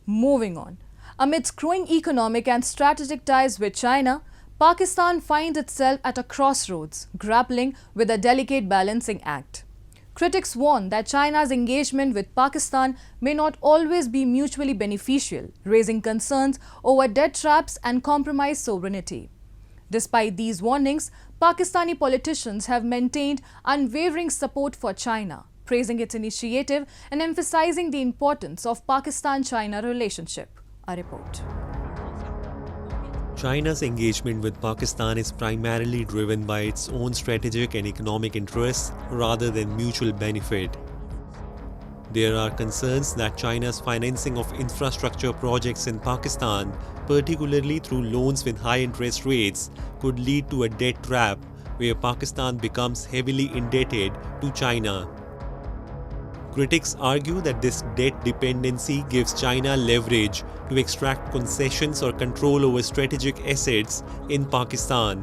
Moving on. Amidst growing economic and strategic ties with China, Pakistan finds itself at a crossroads, grappling with a delicate balancing act. Critics warn that China's engagement with Pakistan may not always be mutually beneficial, raising concerns over debt traps and compromised sovereignty. Despite these warnings, Pakistani politicians have maintained unwavering support for China, praising its initiative and emphasizing the importance of Pakistan-China relationship. A report. China's engagement with Pakistan is primarily driven by its own strategic and economic interests rather than mutual benefit. There are concerns that China's financing of infrastructure projects in Pakistan, particularly through loans with high interest rates, could lead to a debt trap where Pakistan becomes heavily indebted to China. Critics argue that this debt dependency gives China leverage to extract concessions or control over strategic assets in Pakistan.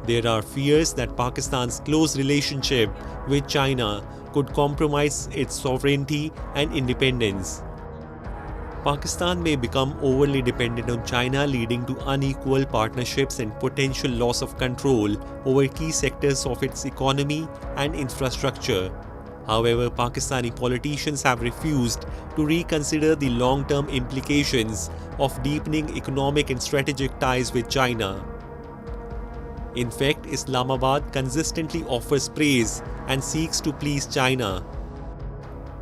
There are fears that Pakistan's close relationship with China could compromise its sovereignty and independence. Pakistan may become overly dependent on China, leading to unequal partnerships and potential loss of control over key sectors of its economy and infrastructure. However, Pakistani politicians have refused to reconsider the long-term implications of deepening economic and strategic ties with China. In fact, Islamabad consistently offers praise and seeks to please China.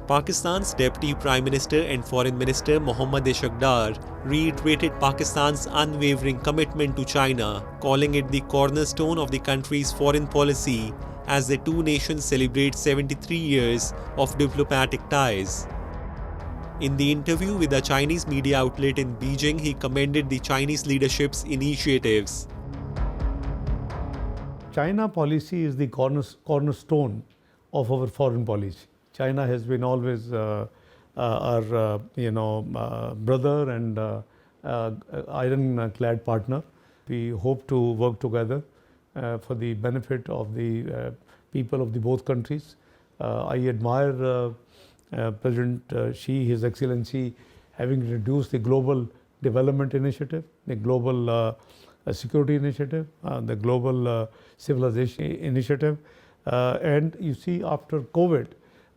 Pakistan's Deputy Prime Minister and Foreign Minister Mohammad Ishaqdar reiterated Pakistan's unwavering commitment to China, calling it the cornerstone of the country's foreign policy as the two nations celebrate 73 years of diplomatic ties. In the interview with a Chinese media outlet in Beijing, he commended the Chinese leadership's initiatives. China policy is the cornerstone of our foreign policy. China has been always our brother and iron-clad partner. We hope to work together for the benefit of the people of the both countries. I admire President Xi, His Excellency, having introduced the Global Development Initiative, the Global Security Initiative, the Global Civilization Initiative. And you see, after COVID,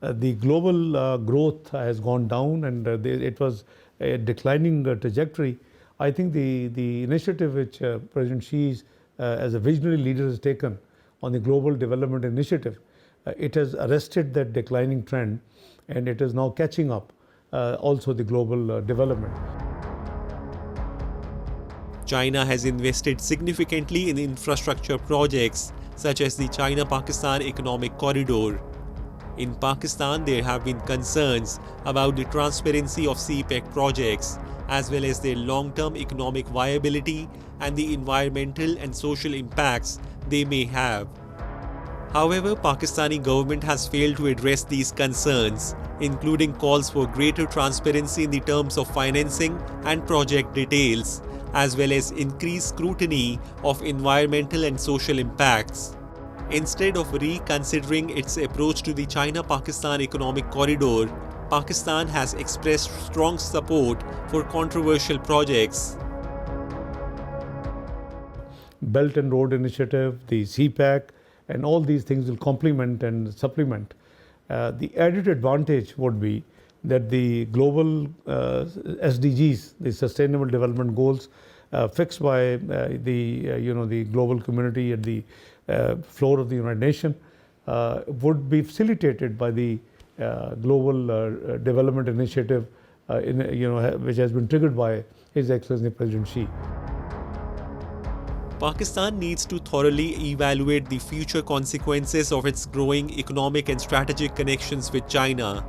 the global growth has gone down and it was a declining trajectory. I think the initiative which President Xi as a visionary leader has taken on the Global Development Initiative, it has arrested that declining trend and it is now catching up also the global development. China has invested significantly in infrastructure projects such as the China-Pakistan Economic Corridor. In Pakistan, there have been concerns about the transparency of CPEC projects as well as their long-term economic viability and the environmental and social impacts they may have. However, Pakistani government has failed to address these concerns, including calls for greater transparency in the terms of financing and project details, as well as increased scrutiny of environmental and social impacts. Instead of reconsidering its approach to the China-Pakistan Economic Corridor, Pakistan has expressed strong support for controversial projects. Belt and Road Initiative, the CPEC, and all these things will complement and supplement. The added advantage would be that the global SDGs, the Sustainable Development Goals, fixed by the global community at the floor of the United Nations, would be facilitated by the Global Development Initiative, which has been triggered by His Excellency President Xi. Pakistan needs to thoroughly evaluate the future consequences of its growing economic and strategic connections with China.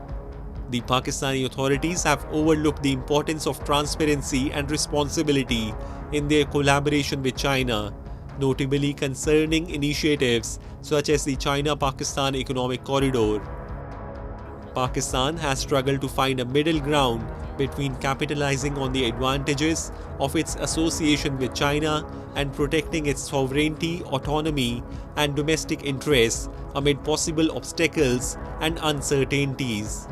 The Pakistani authorities have overlooked the importance of transparency and responsibility in their collaboration with China, notably concerning initiatives such as the China-Pakistan Economic Corridor. Pakistan has struggled to find a middle ground between capitalizing on the advantages of its association with China and protecting its sovereignty, autonomy, and domestic interests amid possible obstacles and uncertainties.